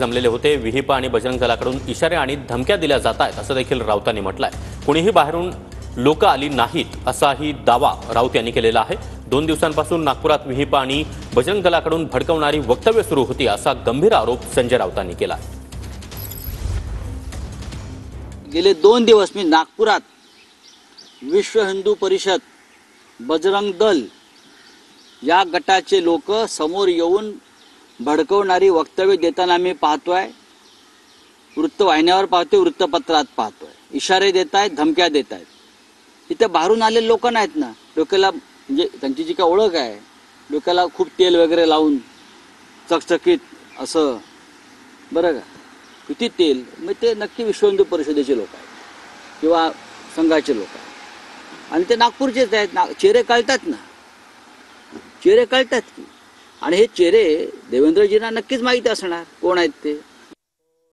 जमलेले होते। विहिप आणि बजरंग दलाकडून इशारे आणि धमक्या दिल्या जात आहेत असं देखील राऊतांनी म्हटलंय। कुणीही बाहेरून लोक आली नाहीत असाही दावा राऊत यांनी केलेला आहे। 2 दिवसांपासून नागपुरात विहिप आणि बजरंग दलाकडून भडकवणारी वक्तव्य सुरू होती असा गंभीर आरोप संजय राऊतांनी केला। गेले 2 दिवस मी नागपुरात विश्व हिंदू परिषद बजरंग दल या गटाचे लोक समोर येऊन भडकवणारी वक्तव्य देताना मी पाहतोय। वृत्तवाहिन्यावर पाहतोय, वृत्तपत्रात पाहतोय। इशारे देत आहेत, धमक्या देत आहेत। इथे बाहेरून आलेले लोक नाहीत ना, डोक्याला म्हणजे त्यांची जी काय ओळख आहे, डोक्याला खूप तेल वगैरे लावून चकचकीत असं बरं का, किती तेल, मग ते नक्की विश्व हिंदू परिषदेचे लोक आहेत किंवा संघाचे लोक आहेत आणि ते नागपूरचेच आहेत। चेहरे कळतात ना, चेहरे कळतात की, आणि हे चेहरे देवेंद्रजींना नक्कीच माहिती असणार कोण आहेत ते।